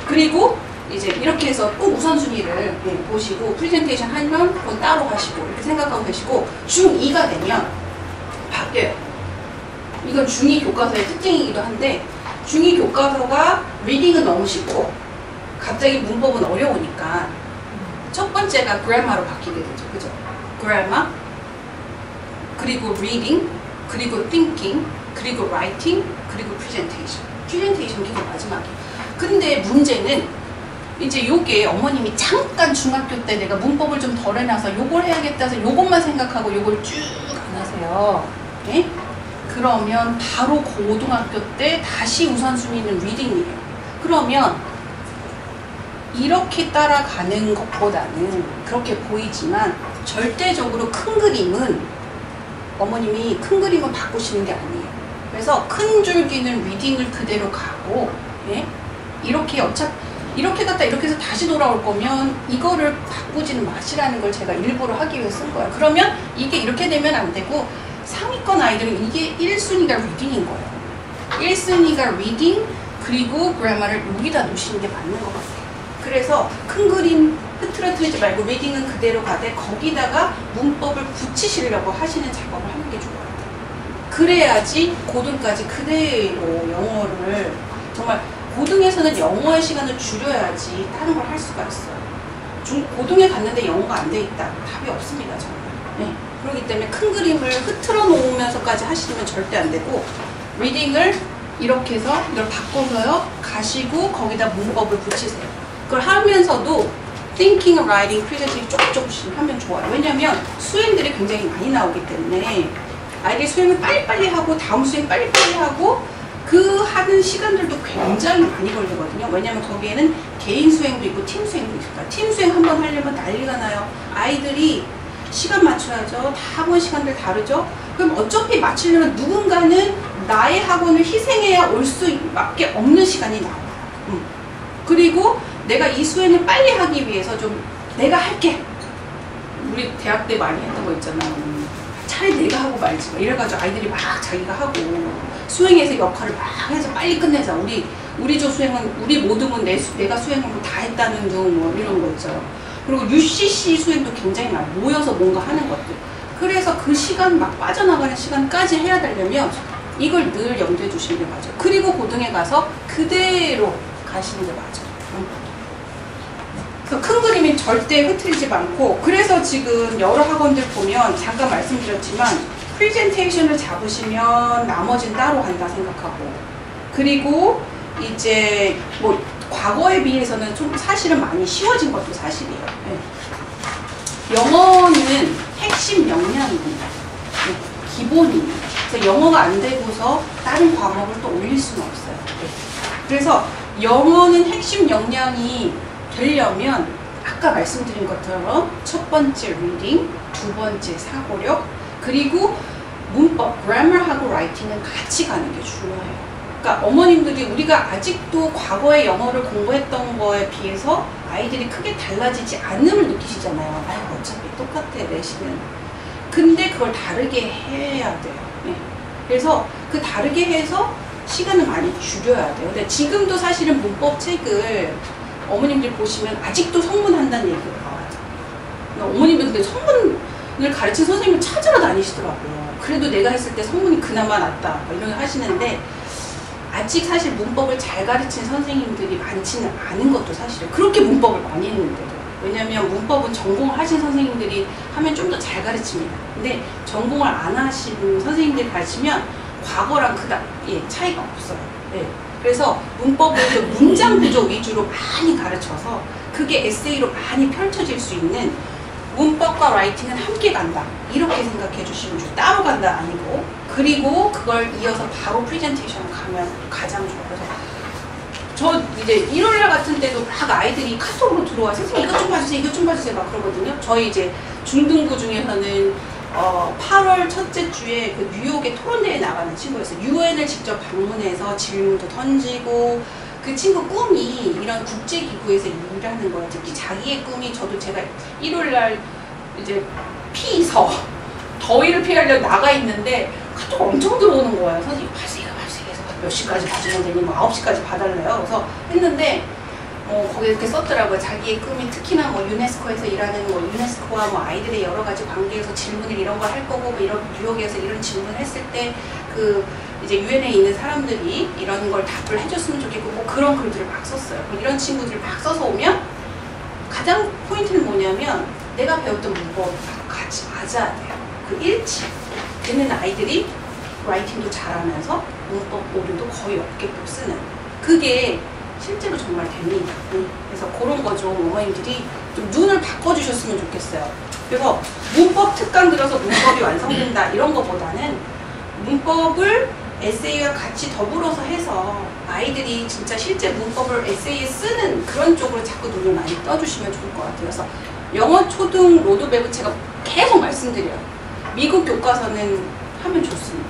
그리고 이제 이렇게 해서 꼭 우선순위를 보시고 프레젠테이션 하면 그건 따로 하시고 이렇게 생각하고 계시고 중2가 되면 바뀌어요. 이건 중2 교과서의 특징이기도 한데 중2 교과서가 리딩은 너무 쉽고 갑자기 문법은 어려우니까 첫 번째가 그래머로 바뀌게 되죠. 그죠? 그래머, 그리고 리딩, 그리고 thinking, 그리고 writing, 그리고 presentation. presentation 계속 마지막이에요. 근데 문제는 이제 요게 어머님이 잠깐 중학교 때 내가 문법을 좀 덜 해놔서 요걸 해야겠다 해서 요것만 생각하고 요걸 쭉 안 하세요. 네? 그러면 바로 고등학교 때 다시 우선순위는 리딩이에요. 그러면 이렇게 따라가는 것보다는 그렇게 보이지만 절대적으로 큰 그림은 어머님이 큰 그림은 바꾸시는 게 아니에요. 그래서 큰 줄기는 리딩을 그대로 가고 예? 이렇게 이렇게 갔다 이렇게 해서 다시 돌아올 거면 이거를 바꾸지는 마시라는 걸 제가 일부러 하기 위해 쓴 거예요. 그러면 이게 이렇게 되면 안 되고 상위권 아이들은 이게 1순위가 리딩인 거예요. 1순위가 리딩 그리고 그래머를 여기다 놓으시는 게 맞는 것 같아요. 그래서 큰 그림 흐트러뜨리지 말고 리딩은 그대로 가되 거기다가 문법을 붙이시려고 하시는 작업을 하는 게 좋아요. 그래야지 고등까지 그대로 영어를 정말 고등에서는 영어의 시간을 줄여야지 다른 걸 할 수가 있어요. 고등에 갔는데 영어가 안 돼 있다. 답이 없습니다. 정말. 네. 그렇기 때문에 큰 그림을 흐트러 놓으면서까지 하시면 절대 안 되고 리딩을 이렇게 해서 이걸 바꿔서요 가시고 거기다 문법을 붙이세요. 그걸 하면서도 thinking, writing, presenting 조금씩 하면 좋아요. 왜냐면 수행들이 굉장히 많이 나오기 때문에 아이들이 수행을 빨리빨리 하고 다음 수행 빨리빨리 하고 그 하는 시간들도 굉장히 많이 걸리거든요. 왜냐면 거기에는 개인 수행도 있고 팀 수행도 있을까. 팀 수행 한번 하려면 난리가 나요. 아이들이 시간 맞춰야죠. 다 학원 시간들 다르죠. 그럼 어차피 맞추려면 누군가는 나의 학원을 희생해야 올 수밖에 없는 시간이 나와요. 그리고 내가 이 수행을 빨리 하기 위해서 좀 내가 할게. 우리 대학 때 많이 했던 거 있잖아요. 차라리 내가 하고 말지. 이래가지고 아이들이 막 자기가 하고 수행에서 역할을 막 해서 빨리 끝내자. 우리 조 수행은 우리 모두는 내가 수행을 다 했다는 등 뭐 이런 거 있죠. 그리고 UCC 수행도 굉장히 많이 모여서 뭔가 하는 것들. 그래서 그 시간 막 빠져나가는 시간까지 해야 되려면 이걸 늘 염두에 두시는 게 맞아요. 그리고 고등에 가서 그대로 가시는 게 맞아요. 그래서 큰 그림이 절대 흐트리지 않고 그래서 지금 여러 학원들 보면 잠깐 말씀드렸지만 프레젠테이션을 잡으시면 나머지는 따로 간다 생각하고 그리고 이제 뭐 과거에 비해서는 좀 사실은 많이 쉬워진 것도 사실이에요. 네. 영어는 핵심 역량입니다. 네. 기본입니다. 그래서 영어가 안 되고서 다른 과목을 또 올릴 수는 없어요. 네. 그래서 영어는 핵심 역량이 되려면 아까 말씀드린 것처럼 첫 번째 리딩, 두 번째 사고력, 그리고 문법, grammar하고 writing은 같이 가는 게 중요해요. 그러니까 어머님들이 우리가 아직도 과거의 영어를 공부했던 거에 비해서 아이들이 크게 달라지지 않음을 느끼시잖아요. 아이고 어차피 똑같아 내신은. 근데 그걸 다르게 해야 돼요. 네. 그래서 그 다르게 해서 시간을 많이 줄여야 돼요. 근데 지금도 사실은 문법 책을 어머님들 보시면 아직도 성문한다는 얘기가 나와요. 그러니까 어머님들 근데 성문을 가르친 선생님을 찾으러 다니시더라고요. 그래도 내가 했을 때 성문이 그나마 낫다 이런 거 하시는데 아직 사실 문법을 잘 가르친 선생님들이 많지는 않은 것도 사실이에요. 그렇게 문법을 많이 했는데도. 왜냐면 문법은 전공을 하신 선생님들이 하면 좀 더 잘 가르칩니다. 근데 전공을 안 하신 선생님들이 가르치면 과거랑 그닥 차이가 없어요. 네. 그래서 문법을 좀 문장 구조 위주로 많이 가르쳐서 그게 에세이로 많이 펼쳐질 수 있는 문법과 라이팅은 함께 간다. 이렇게 생각해 주시면 좋아요. 따로 간다 아니고. 그리고 그걸 이어서 바로 프레젠테이션을 가면 가장 좋아요. 그래서 저 이제 일요일날 같은 때도 막 아이들이 카톡으로 들어와 선생님 이것 좀 봐주세요, 이것 좀 봐주세요 막 그러거든요. 저희 이제 중등부 중에서는 8월 첫째 주에 그 뉴욕에 토론대회 나가는 친구였어요. UN을 직접 방문해서 질문도 던지고 그 친구 꿈이 이런 국제기구에서 일하는 거예요. 특히 자기의 꿈이 제가 일요일날 이제 더위를 피하려고 나가 있는데 카톡 엄청 들어오는 거예요. 선생님 봐주세요 해서 몇 시까지 봐주면 되니 뭐 9시까지 봐달래요. 그래서 했는데 거기 이렇게 썼더라고요. 자기의 꿈이 특히나 뭐 유네스코에서 일하는 뭐 유네스코와 뭐 아이들의 여러 가지 관계에서 질문을 이런 걸 할 거고 뭐 이런 뉴욕에서 이런 질문을 했을 때 그 이제 유엔에 있는 사람들이 이런 걸 답을 해줬으면 좋겠고 뭐 그런 글들을 막 썼어요. 이런 친구들을 막 써서 오면 가장 포인트는 뭐냐면 내가 배웠던 문법하고 같이 맞아야 돼요. 그 일치. 되는 아이들이 라이팅도 잘하면서 문법 오류도 거의 없게끔 쓰는 그게 실제로 정말 됩니다. 그래서 그런 거 좀 어머님들이 좀 눈을 바꿔주셨으면 좋겠어요. 그래서 문법 특강 들어서 문법이 완성된다 이런 것보다는 문법을 에세이와 같이 더불어서 해서 아이들이 진짜 실제 문법을 에세이에 쓰는 그런 쪽으로 자꾸 눈을 많이 떠주시면 좋을 것 같아요. 그래서 영어 초등 로드맵은 제가 계속 말씀드려요. 미국 교과서는 하면 좋습니다.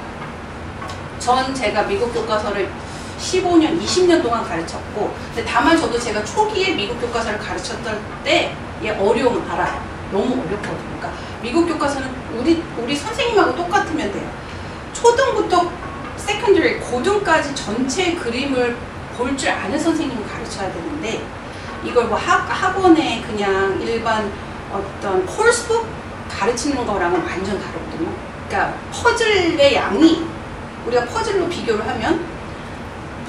제가 미국 교과서를 15년, 20년 동안 가르쳤고 근데 다만 저도 제가 초기에 미국 교과서를 가르쳤던 때의 어려움 알아요. 너무 어렵거든요. 그러니까 미국 교과서는 우리 선생님하고 똑같으면 돼요. 초등부터 세컨더리, 고등까지 전체 그림을 볼 줄 아는 선생님을 가르쳐야 되는데 이걸 뭐 학원에 그냥 일반 어떤 코र्스북 가르치는 거랑은 완전 다르거든요. 그러니까 퍼즐의 양이 우리가 퍼즐로 비교를 하면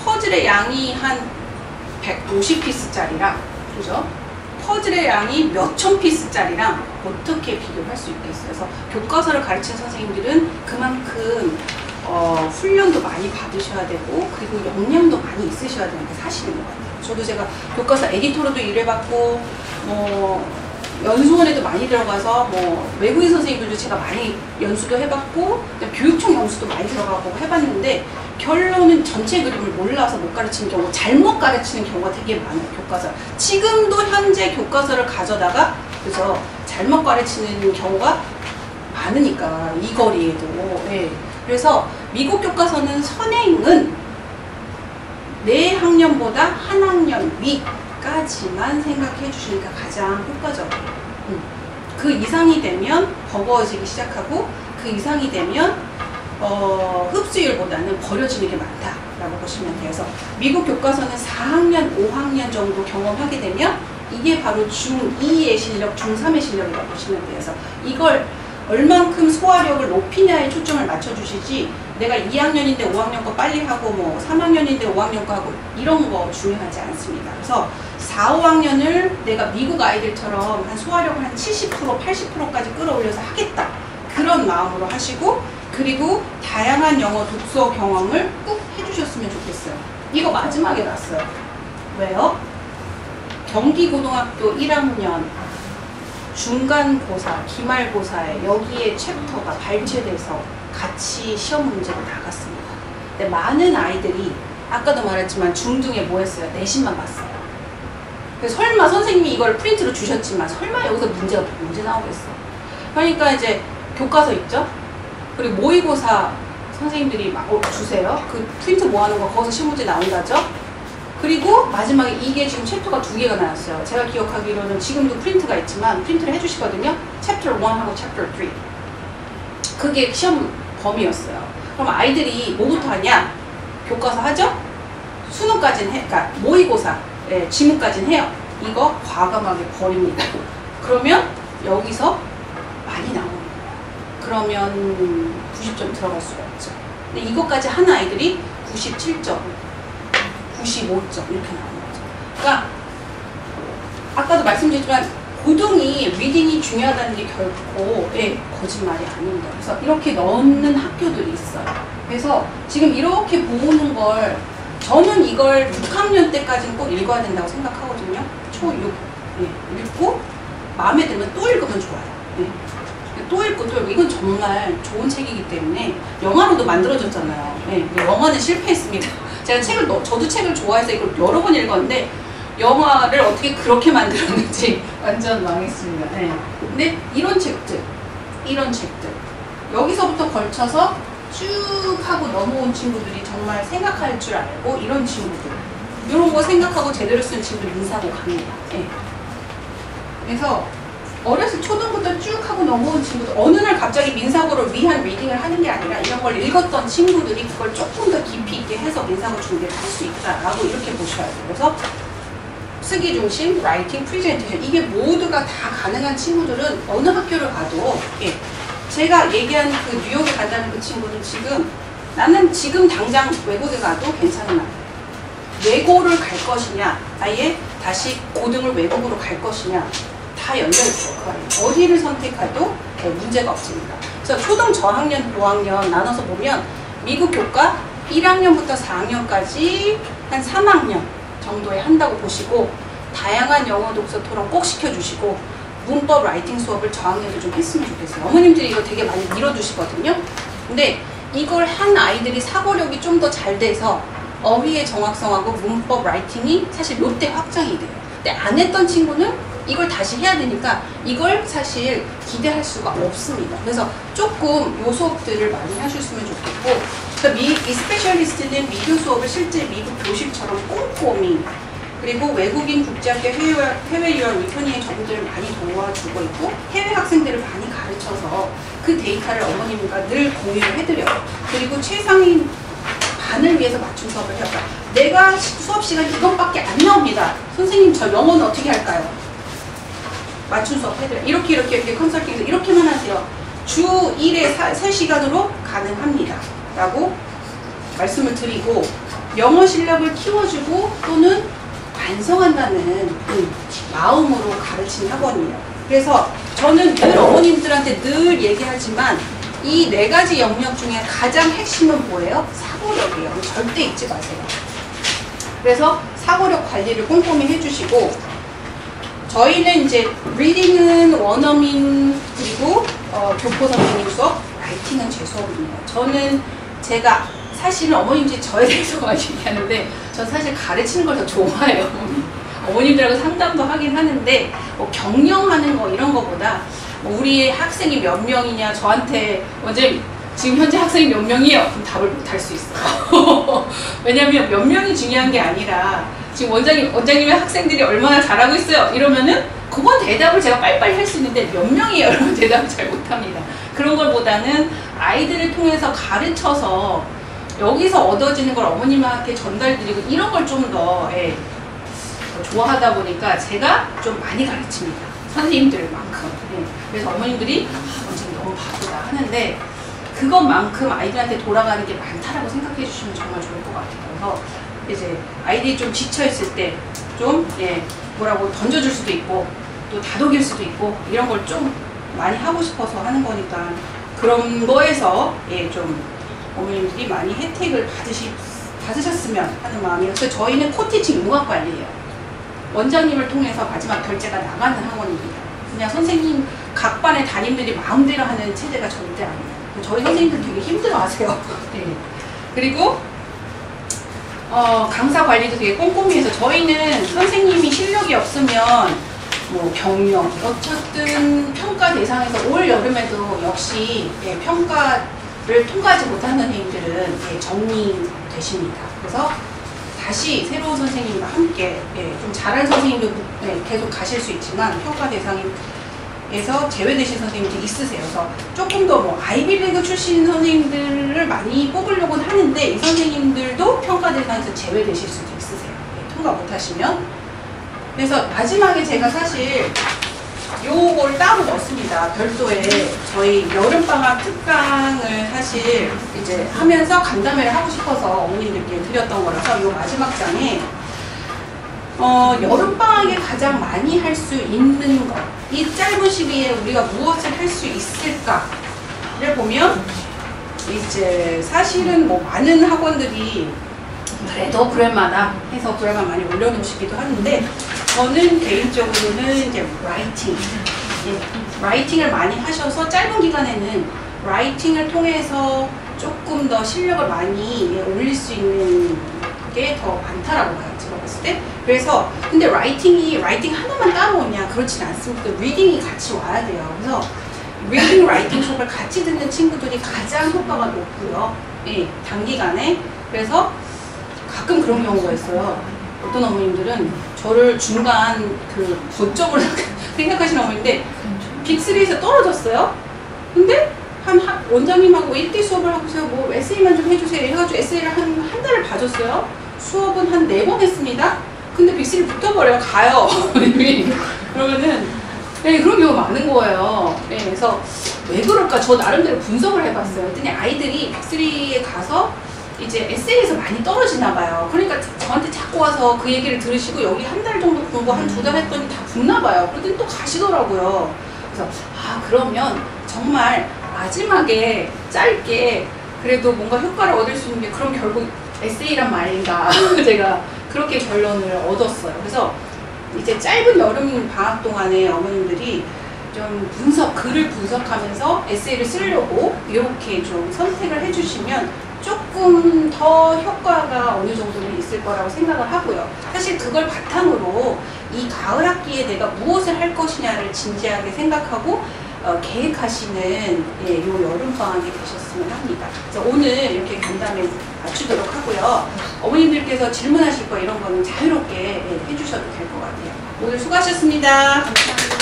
퍼즐의 양이 한 150피스짜리랑 그죠? 퍼즐의 양이 몇천 피스짜리랑 어떻게 비교를 할 수 있겠어요? 그래서 교과서를 가르치는 선생님들은 그만큼 훈련도 많이 받으셔야 되고 그리고 역량도 많이 있으셔야 되는 게 사실인 것 같아요. 저도 제가 교과서 에디터로도 일해봤고 뭐 연수원에도 많이 들어가서 뭐 외국인 선생님들도 제가 많이 연수도 해봤고 교육청 연수도 많이 들어가고 해봤는데 결론은 전체 그림을 몰라서 못 가르치는 경우, 잘못 가르치는 경우가 되게 많아요. 교과서 지금도 현재 교과서를 가져다가 그래서 잘못 가르치는 경우가 많으니까 이 거리에도. 네. 그래서 미국 교과서는 선행은 내 학년보다 한 학년 위까지만 생각해 주시니까 가장 효과적이에요. 그 이상이 되면 버거워지기 시작하고 그 이상이 되면 흡수율보다는 버려지는 게 많다라고 보시면 돼요. 그래서 미국 교과서는 4학년, 5학년 정도 경험하게 되면 이게 바로 중2의 실력, 중3의 실력이라고 보시면 돼요. 그래서 이걸 얼만큼 소화력을 높이냐에 초점을 맞춰주시지 내가 2학년인데 5학년 거 빨리 하고 뭐 3학년인데 5학년 거 하고 이런 거 중요하지 않습니다. 그래서 4, 5학년을 내가 미국 아이들처럼 한 소화력을 한 70%, 80%까지 끌어올려서 하겠다. 그런 마음으로 하시고 그리고 다양한 영어 독서 경험을 꼭 해주셨으면 좋겠어요. 이거 마지막에 났어요. 왜요? 경기고등학교 1학년 중간고사, 기말고사에 여기에 챕터가 발췌돼서 같이 시험 문제로 나갔습니다. 근데 많은 아이들이 아까도 말했지만 중등에 뭐 했어요? 내신만 봤어요. 그래서 설마 선생님이 이걸 프린트로 주셨지만 설마 여기서 문제가 언제 나오겠어? 그러니까 이제 교과서 있죠? 그리고 모의고사 선생님들이 막 주세요. 그 프린트 뭐 하는 거 거기서 시험 문제 나온다죠? 그리고 마지막에 이게 지금 챕터가 2개가 나왔어요. 제가 기억하기로는 지금도 프린트가 있지만 프린트를 해주시거든요. 챕터 1하고 챕터 3. 그게 시험 범위였어요. 그럼 아이들이 뭐부터 하냐? 교과서 하죠? 수능까지는 해, 그러니까 모의고사, 예, 지문까지는 해요. 이거 과감하게 버립니다. 그러면 여기서 많이 나오는 거예요. 그러면 90점 들어갈 수가 없죠. 근데 이것까지 한 아이들이 97점. 95점 이렇게 나오는 거죠. 그러니까 아까도 말씀드렸지만 고등이 리딩이 중요하다는 게 결코 거짓말이 아닙니다. 그래서 이렇게 넣는 학교들이 있어요. 그래서 지금 이렇게 보는 걸 저는 이걸 6학년 때까지는 꼭 읽어야 된다고 생각하거든요. 초6 읽고 마음에 들면 아니면 또 읽으면 좋아요. 네. 또 읽고 또 읽고 이건 정말 좋은 책이기 때문에 영화로도 만들어졌잖아요. 네. 영화는 실패했습니다. 제가 저도 책을 좋아해서 이걸 여러 번 읽었는데 영화를 어떻게 그렇게 만들었는지 완전 망했습니다. 네. 근데 이런 책들 여기서부터 걸쳐서 쭉 하고 넘어온 친구들이 정말 생각할 줄 알고 이런 친구들 이런 거 생각하고 제대로 쓴 친구들 민사고 갑니다. 네. 그래서 어렸을 초등부터 쭉 하고 넘어온 친구들 어느 날 갑자기 민사고를 위한 리딩을 하는 게 아니라 이런 걸 읽었던 친구들이 그걸 조금 더 깊이 있게 해서 민사고 준비를 할 수 있다라고 이렇게 보셔야 돼요. 그래서 쓰기 중심, 라이팅, 프리젠테이션 이게 모두가 다 가능한 친구들은 어느 학교를 가도 예, 제가 얘기한 그 뉴욕에 간다는 그 친구는 지금 나는 지금 당장 외국에 가도 괜찮은 아이 외고를 갈 것이냐 아예 다시 고등을 외국으로 갈 것이냐 다 열려있어요. 그 아이 어디를 선택해도 문제가 없습니다. 그래서 초등 저학년, 고학년 나눠서 보면 미국 교과 1학년부터 4학년까지 한 3학년 정도에 한다고 보시고 다양한 영어 독서 토론 꼭 시켜주시고 문법 라이팅 수업을 저학년도 좀 했으면 좋겠어요. 어머님들이 이거 되게 많이 밀어두시거든요. 근데 이걸 한 아이들이 사고력이 좀 더 잘 돼서 어휘의 정확성하고 문법 라이팅이 사실 몇 대 확장이 돼요. 근데 안 했던 친구는 이걸 다시 해야 되니까 이걸 사실 기대할 수가 없습니다. 그래서 조금 요 수업들을 많이 하셨으면 좋겠고 그러니까 이 스페셜리스트는 미교 수업을 실제 미국 교실처럼 꼼꼼히 그리고 외국인 국제학교 해외 유학 위편이의 정보들을 많이 도와주고 있고 해외 학생들을 많이 가르쳐서 그 데이터를 어머님과 늘 공유를 해드려요. 그리고 최상위 반을 위해서 맞춤 수업을 해요. 내가 수업 시간 이것밖에 안 나옵니다. 선생님 저 영어는 어떻게 할까요? 맞춤 수업 해드려요. 이렇게 컨설팅에서 이렇게만 하세요. 주 1회 3시간으로 가능합니다. 라고 말씀을 드리고 영어 실력을 키워주고 또는 완성한다는 마음으로 가르치는 학원이에요. 그래서 저는 늘 어머님들한테 늘 얘기하지만 이 4가지 영역 중에 가장 핵심은 뭐예요? 사고력이에요. 절대 잊지 마세요. 그래서 사고력 관리를 꼼꼼히 해주시고 저희는 이제 리딩은 원어민 그리고 교포 선생님 수업, 라이팅은 제 수업입니다. 저는 제가 사실은 어머님들이 저에 대해서 많이 얘기하는데 전 사실 가르치는 걸 더 좋아해요. 어머님들하고 상담도 하긴 하는데 뭐 경영하는 거 이런 거보다 뭐 우리 학생이 몇 명이냐 저한테 원장님 지금 현재 학생이 몇 명이에요? 그럼 답을 못 할 수 있어요. 왜냐면 몇 명이 중요한 게 아니라 지금 원장님의 학생들이 얼마나 잘하고 있어요? 이러면은 그건 대답을 제가 빨리빨리 할 수 있는데 몇 명이에요? 이러면 대답을 잘 못합니다. 그런 걸보다는 아이들을 통해서 가르쳐서 여기서 얻어지는 걸 어머님한테 전달드리고 이런 걸 좀 더 좋아하다 보니까 제가 좀 많이 가르칩니다. 선생님들만큼. 그래서 어머님들이 원장님 너무 바쁘다 하는데 그것만큼 아이들한테 돌아가는 게 많다라고 생각해 주시면 정말 좋을 것 같아요. 그래서 이제 아이들이 좀 지쳐있을 때 좀 뭐라고 던져줄 수도 있고 또 다독일 수도 있고 이런 걸 좀 많이 하고 싶어서 하는 거니까 그런 거에서 좀 어머님들이 많이 혜택을 받으셨으면 하는 마음이에요. 그래서 저희는 코티칭 융합관리예요. 원장님을 통해서 마지막 결제가 나가는 학원입니다. 그냥 선생님 각 반의 담임들이 마음대로 하는 체제가 절대 아니에요. 저희 선생님들 되게 힘들어하세요. 그리고 강사 관리도 되게 꼼꼼히 해서 저희는 선생님이 실력이 없으면 뭐 경영 어쨌든 평가 대상에서 올 여름에도 역시 평가를 통과하지 못한 선생님들은 정리되십니다. 그래서 다시 새로운 선생님과 함께 좀 잘한 선생님도 계속 가실 수 있지만 평가 대상에서 제외되신 선생님들이 있으세요. 그래서 조금 더 뭐 아이비리그 출신 선생님들을 많이 뽑으려고는 하는데 이 선생님들도 평가 대상에서 제외되실 수도 있으세요. 통과 못하시면. 그래서 마지막에 제가 사실 요걸 따로 넣습니다. 별도의 저희 여름방학 특강을 사실 이제 하면서 간담회를 하고 싶어서 어머님들께 드렸던 거라서 요 마지막 장에 여름방학에 가장 많이 할 수 있는 것, 이 짧은 시기에 우리가 무엇을 할 수 있을까를 보면 이제 사실은 뭐 많은 학원들이 그래도 그럴만하다 해서 그럴만 많이 올려놓으시기도 하는데 저는 개인적으로는 이제 라이팅 라이팅을 많이 하셔서 짧은 기간에는 라이팅을 통해서 조금 더 실력을 많이 올릴 수 있는 게 더 많다라고 봐요. 제가 봤을 때. 그래서 근데 라이팅 하나만 따라오냐 그렇진 않습니다. 리딩이 같이 와야 돼요. 그래서 리딩, 라이팅 수업을 같이 듣는 친구들이 가장 효과가 높고요. 단기간에. 그래서 가끔 그런 경우가 있어요. 어떤 어머님들은 저를 중간 그 고점으로 생각하시는 어머니인데 빅3에서 떨어졌어요. 근데 원장님하고 1대 수업을 하고서 뭐 에세이만 좀 해주세요 해가지고 에세이를 한 달을 봐줬어요. 수업은 한 4번 했습니다. 근데 빅3 붙어버려요. 가요. 그러면은 그런 경우가 많은 거예요. 그래서 왜 그럴까 저 나름대로 분석을 해봤어요. 그랬더니 아이들이 빅3에 가서 이제 에세이에서 많이 떨어지나 봐요. 그러니까 저한테 자꾸 와서 그 얘기를 들으시고 여기 한 달 정도 공부 한 2달 했더니 다 붙나 봐요. 그러더니 또 가시더라고요. 그래서 그러면 정말 마지막에 짧게 그래도 뭔가 효과를 얻을 수 있는 게 그럼 결국 에세이란 말인가 제가 그렇게 결론을 얻었어요. 그래서 이제 짧은 여름 방학 동안에 어머님들이 좀 글을 분석하면서 에세이를 쓰려고 이렇게 좀 선택을 해주시면 조금 더 효과가 어느 정도는 있을 거라고 생각을 하고요. 사실 그걸 바탕으로 이 가을 학기에 내가 무엇을 할 것이냐를 진지하게 생각하고 계획하시는 요 여름방학이 되셨으면 합니다. 그래서 오늘 이렇게 간담회 마치도록 하고요. 어머님들께서 질문하실 거 이런 거는 자유롭게 해주셔도 될 것 같아요. 오늘 수고하셨습니다. 감사합니다.